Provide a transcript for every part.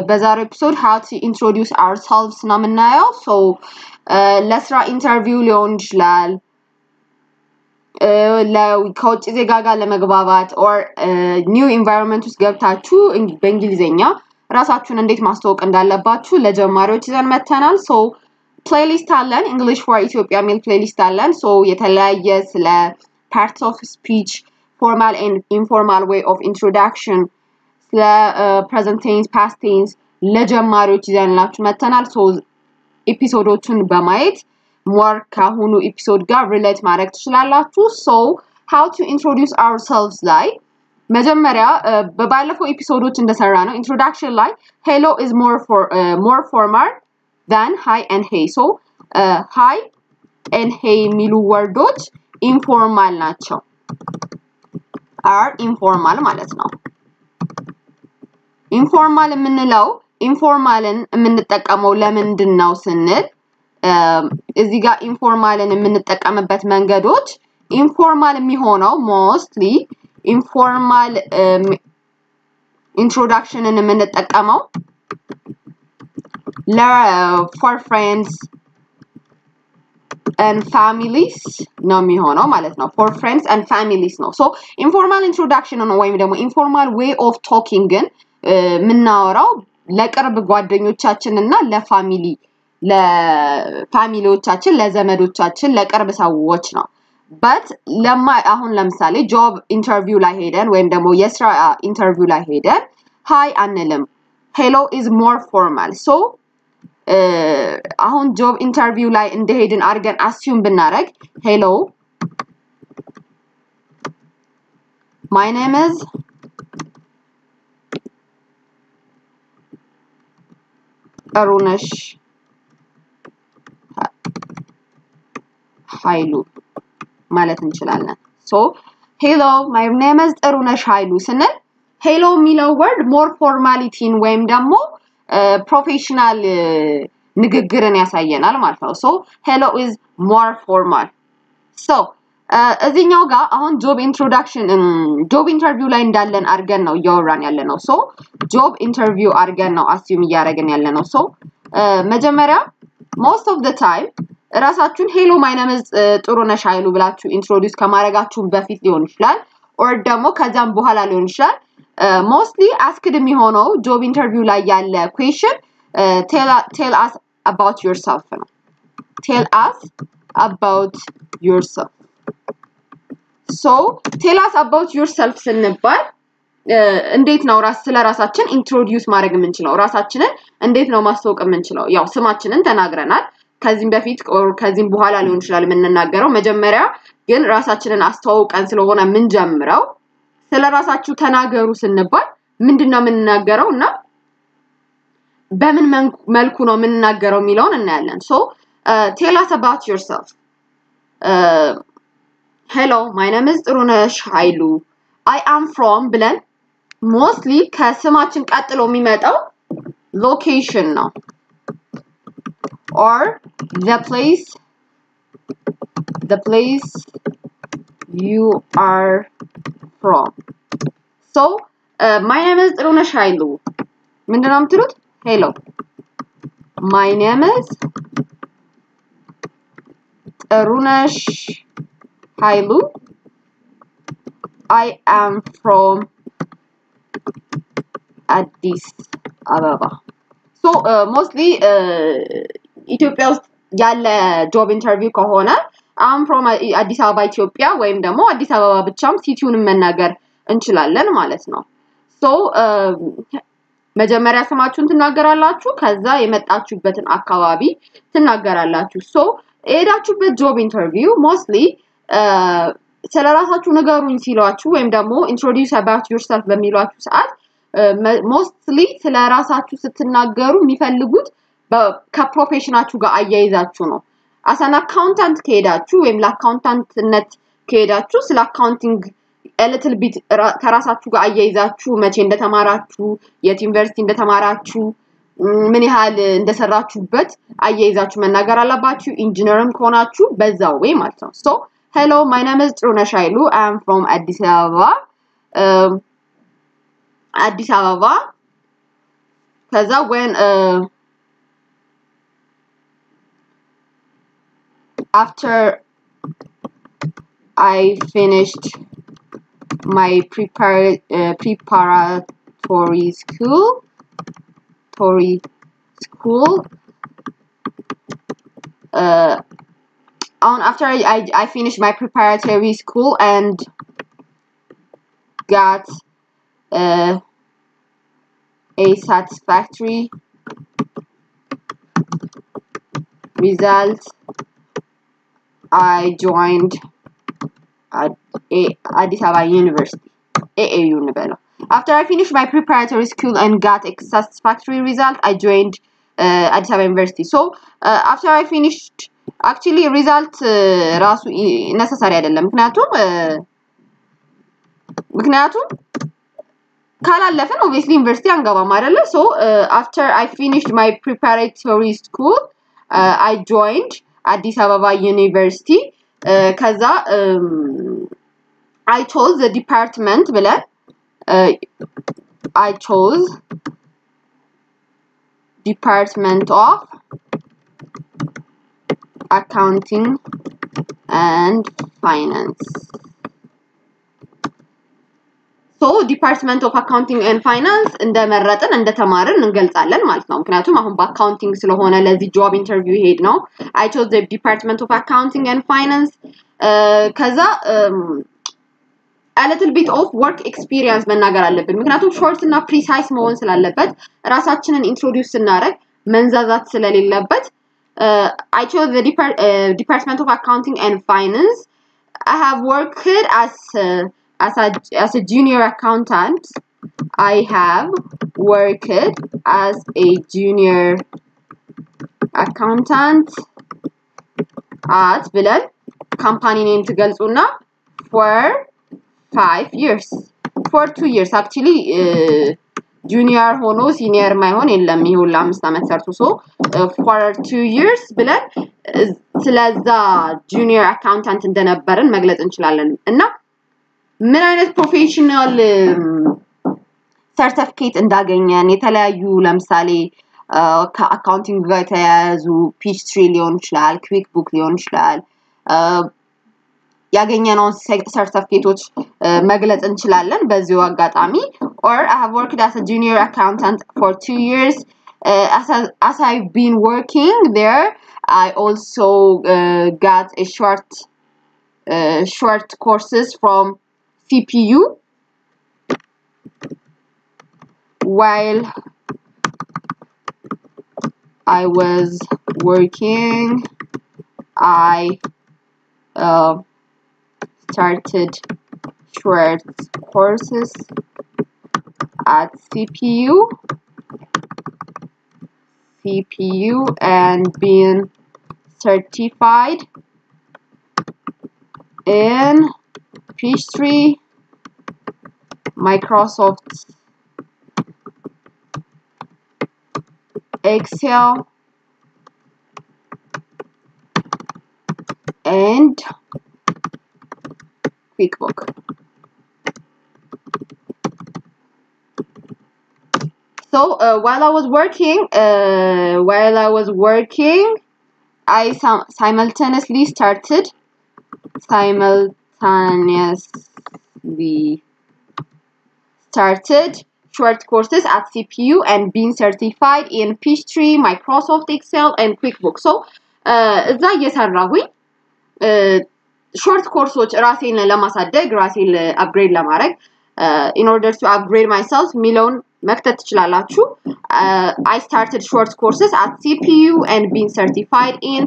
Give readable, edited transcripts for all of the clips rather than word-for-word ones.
በዛሬው ኤፒሶድ how to introduce ourselves ነው የምናየው so ለስራ ኢንተርቪው ሊሆን ይችላል ለኮች ዜጋ ጋር ለመግባባት or new environment ውስጥ ገብታችሁ በእንግሊዘኛ ራሳችሁን እንዴት ማስተዋወቅ እንዳለባችሁ ለጀማሪዎች ይዘን መተናል so playlist አለን English for Ethiopia ሚል playlist አለን so የተለያየ ስለ parts of speech formal and informal way of introduction ስለ present tense past tense ለጀማሪዎች ይዘንላችሁ መተናል so ኤፒሶዶቹን በማየት more ካሁኑ ኤፒሶድ ጋር relate ማድረግ ትችላላችሁ so how to introduce ourselves ላይ መጀመሪያ በባለፈው ኤፒሶዶች እንደሰራ ነው introduction ላይ hello is more formal than hi and hey so hi and hey የሚሉ ወርዶች informal ናቸው are informal ማለት ነው informal የምንለው ኢንፎርማልን የምንጠቀመው ለምንድን ነው ስንል እዚህ ጋር ኢንፎርማልን የምንጠቀምበት መንገዶች ኢንፎርማል የሚሆነው mostly ኢንፎርማል ኢንትሮዳክሽንን የምንጠቀመው for friends and families ነው የሚሆነው ማለት ነው for friends and families ነው so informal introduction ነው ወይም ደግሞ informal way of talking ግን ምናወራው ለቅርብ ጓደኞቻችንና ለፋሚሊዎቻችን ለዘመዶቻችን ለቅርብ ሰዎች ነው but አሁን ለምሳሌ job interview ላይ ሄደን ወይም ደግሞ የስራ interview ላይ ሄደን hi አንልም hello is more formal so አሁን job interview ላይ እንደሄድን አርገን assume ብናረግ hello my name is Arunesh ኃይሉ ማለት እንችላለን so hello my name is Arunesh ኃይሉ ስንል hello የሚለው word more formality ወይም ደግሞ professional ንግግርን ያሳየናል ማለት ነው so hello is more formal so እዚህኛው ጋር አሁን job introduction job interview ላይ እንዳለን አርገን ነው ያወራን ያለነው so job interview አርገን ነው assume ያረጋን ያለነው so መጀመሪያ most of the time ራሳችሁን hello my name is ጥሩነሽ ኃይሉ ብላችሁ introduce ከማረጋችሁ በፊት ሊሆን ይችላል or ደግሞ ከዛም በኋላ ሊሆን ይችላል mostly asked የሚሆነው job interview ላይ ያለ question tell us about yourself ነው tell us about yourself so tell us about yourself ስንባል እንዴት ነው ስለራሳችን introduce ማድረግ የምንችለው ራሳችንን እንዴት ነው ማስተዋወቅ የምንችለው ያው ስማችንን ተናግረናል ከዚህም በፊት ከዚህም በኋላ ሊሆን ይችላል የምንናገረው መጀመሪያ ግን ራሳችንን አስተዋውቀን ስለሆነ ምን ጀምረው ስለራሳችሁ ተናገሩ ስንባል ምንድነው የምንናገረውና በምን መልኩ ነው የምንናገረው የሚለውን እናያለን so tell us about yourself hello my name is Arunesh ኃይሉ I am from ብለን mostly ከስማችን ቀጥሎ የሚመጣው location ነው or the place you are from so my name is Arunesh ኃይሉ ምንድነው የምትሉት hello my name is Arunesh ኃይሉ I am from Addis Ababa so mostly ኢትዮጵያ ውስጥ ያለ job interview ከሆነ I'm from Addis Ababa ኢትዮጵያ ወይም ደግሞ አዲስ አበባ ብቻም ሲቲውን መናገር እንችላለን ማለት ነው so መጀመሪያ ስማችሁን ትናገራላችሁ ከዛ የመጣችሁበትን አካባቢ ትናገራላችሁ so ሄዳችሁበት job interview mostly ስለራሳችሁ ነገሩን ሲሏችሁ ወይም ደግሞ introduce about yourself በሚሏችሁ ሰዓት mostly ስለራሳችሁ ስትናገሩ የሚፈልጉት ከፕሮፌሽናችሁ ጋር አያይዛችሁ ነው as an accountant ከሄዳችሁ ወይም ለአካውንታንትነት ከሄዳችሁ ስለ አካውንቲንግ a little bit ከራሳችሁ ጋር አያይዛችሁ መቼ እንደተማራችሁ የት ዩኒቨርሲቲ እንደተማራችሁ ምን ያህል እንደሰራችሁበት አያይዛችሁ መናገር አለባችሁ ኢንጂነርም ከሆናችሁ በዛው ወይ ማለት ነው so hello my name is Arunesh ኃይሉ I am from Addis Ababa kaza when after I finished my preparatory school after I finished my preparatory school and got a satisfactory result, I joined Addis Ababa University. AAU Nibelo. After I finished my preparatory school and got a satisfactory result, I joined Addis Ababa University. So after I finished, actually result ራሱ necessary አይደለም ምክንያቱም ካላለፈን obviously ዩኒቨርሲቲ አንገባም አይደለ so after I finished my preparatory school I joined Addis Ababa University ከዛ I chose the department ብለን I chose Department of Accounting and Finance. So Department of Accounting and Finance እንደመረጥን እንደተማርን እንገልጻለን ማለት ነው ምክንያቱም አሁን በአካውንቲንግ ስለሆነ ለዚህ job interview ሄድ ነው I chose the Department of Accounting and Finance ከዛ a little bit of work experience መናገር አለብን ምክንያቱም short እና precise መሆን ስላለበት ራሳችንን introduce ስናደርግ መንዛዛት ስለሌለበት I chose the Department of Accounting and Finance. I have worked as a junior accountant. I have worked as a junior accountant at ብለን company name ትገልጹና for 5 years. For 2 years actually junior ሆኖ senior ማይሆን የለም ይሁን ለ5 አመት ሰርቶ so for 2 years ብለን ስለዛ junior accountant እንደነበርን መግለጽ እንችላለን እና ምን አይነት ፕሮፌሽናል ሰርቲፊኬት እንዳገኘን የተለያዩ ለምሳሌ ከአካውንቲንግ ጋር የተያያዙ ፒች3 ሊሆን ይችላል ኩዊክ ቡክ ሊሆን ይችላል ያገኘነው ሰርቲፊኬቶች መግለጽ እንችላለን በዚሁ አጋጣሚ or I have worked as a junior accountant for 2 years as I've been working there I also got a short courses from CPU while I was working I started short courses at CPU and being certified in P3 Microsoft Excel and QuickBook. So while I was working I simultaneously started short courses at CPU and being certified in P3 Microsoft Excel and QuickBook. So እዛ እየሰራሁኝ short courses ራሴን ለማሳደግ ራሴን upgrade ለማድረግ in order to upgrade myself ሚለውን መክተት ትችላላችሁ I started short courses at CPU and being certified in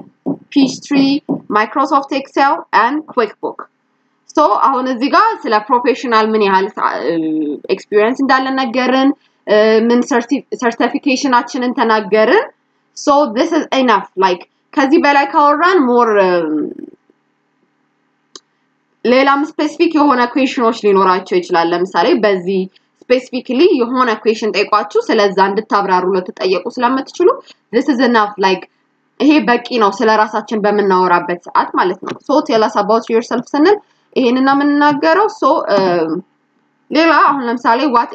P3 Microsoft Excel and QuickBook. So አሁን እዚህ ጋር ስለ ፕሮፌሽናል ምን ያህል ኤክስፒሪየንስ እንዳለን ነገርን ምን ሰርቲፊኬሽናችንን ተናገርን so this is enough like ከዚህ በላይ ካወራን more ሌላም ስፔሲፊክ የሆነ ኩዌሽኖች ሊኖራቸው ይችላል ለምሳሌ በዚህ ስፔሲፊክሊ የሆነ ኩዌሽን ጠይቋችሁ ስለዛ እንድታብራሩ ለተጠየቁ ስለምትችሉ this is enough like ይሄ በቂ ነው ስለራሳችን በመናወራበት ሰዓት ማለት ነው so tell us about yourself ስንል ይሄንና ምንናገረው so ሌላ አሁን ለምሳሌ what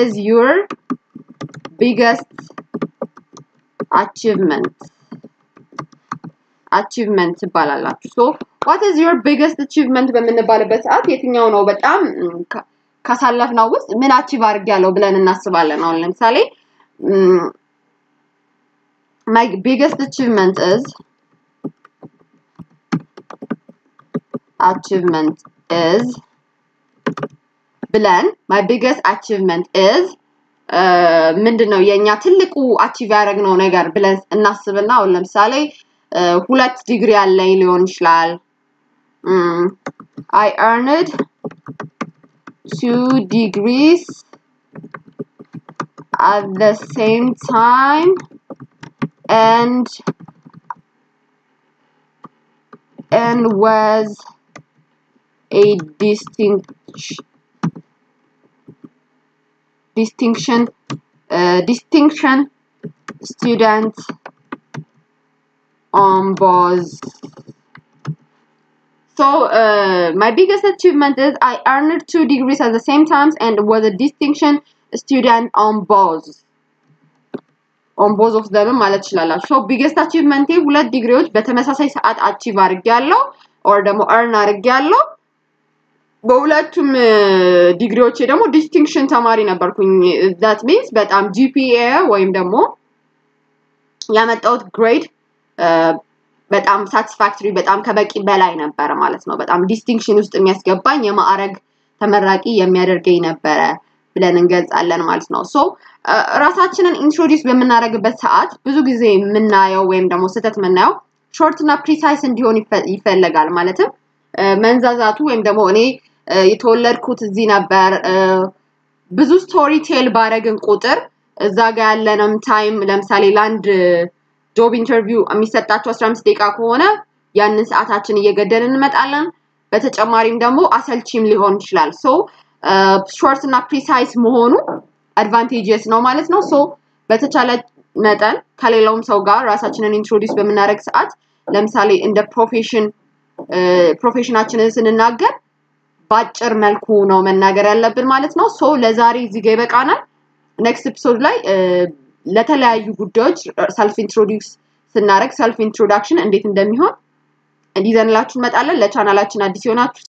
is your biggest achievement ይባላላችሁ so what is your biggest achievement በምንባልበት ሰዓት የትኛው ነው በጣም ካሳለፍነው ውስጥ ምን አቺቭ አድርጌያለሁ ብለን እናስባለን አሁን ለምሳሌ my biggest achievement is ብለን my biggest achievement is ምንድነው የኛ ትልቁ አቺቭ ያደረግነው ነገር ብለን እናስብና አሁን ለምሳሌ 2 ዲግሪ ያለኝ ሊሆን ይችላል I earned 2 degrees at the same time and was a distinction student on both. So my biggest achievement is I earned 2 degrees at the same time and was a distinction student on both of them ማለት ይችላል so biggest achievement 2 ዲግሪዎች በተመሳሳይ ሰዓት achieve አድርጌያለሁ or ደግሞ earn አድርጌያለሁ በሁለቱም ዲግሪዎች ደግሞ distinction ተማሪ ነበርኩኝ that means በጣም GPA ወይም ደግሞ ያመጣሁት grade በጣም satisfactory በጣም ከበቂ በላይ ነበር ማለት ነው በጣም distinction ውስጥ የሚያስገባኝ የማዕረግ ተመራቂ የሚያደርገኝ ነበር ብለን እንገልጻለን ማለት ነው so ራሳችንን introduce በመናረግበት ሰዓት ብዙ ጊዜ የምናየው ወይም ደግሞ ስህተት የምናየው short እና precise እንዲሆን ይፈልጋል ማለትም መንዛዛቱ ወይም ደግሞ እኔ የተወለድኩት እዚህ ነበር ብዙ ስቶሪ ቴል ባረግን ቁጥር እዛ ጋር ያለንም ታይም ለምሳሌ ላንድ ጆብ ኢንተርቪው የሚሰጣቸው 15 ደቂቃ ከሆነ ያንን ሰዓታችን እየገደልን እንመጣለን በተጨማሪም ደግሞ አሰልቺም ሊሆን ይችላል so short እና precise መሆኑ advantageous ነው ማለት ነው so በተቻለ መጠን ከሌላውም ሰው ጋር ራሳችንን introduce በመናረግ ሰዓት ለምሳሌ እንደ ፕሮፌሽናችንን ስንናገር ባጭር መልኩ ነው መናገር ያለብን ማለት ነው so ለዛሬ እዚህ ጋር ይበቃናል next episode ላይ ለተለያዩ ጉዳዮች self introduce ስናረግ self introduction እንዴት እንደሚሆን እንዲዘንላችሁ መጣለን ለቻናላችን አዲስ ሆናችሁ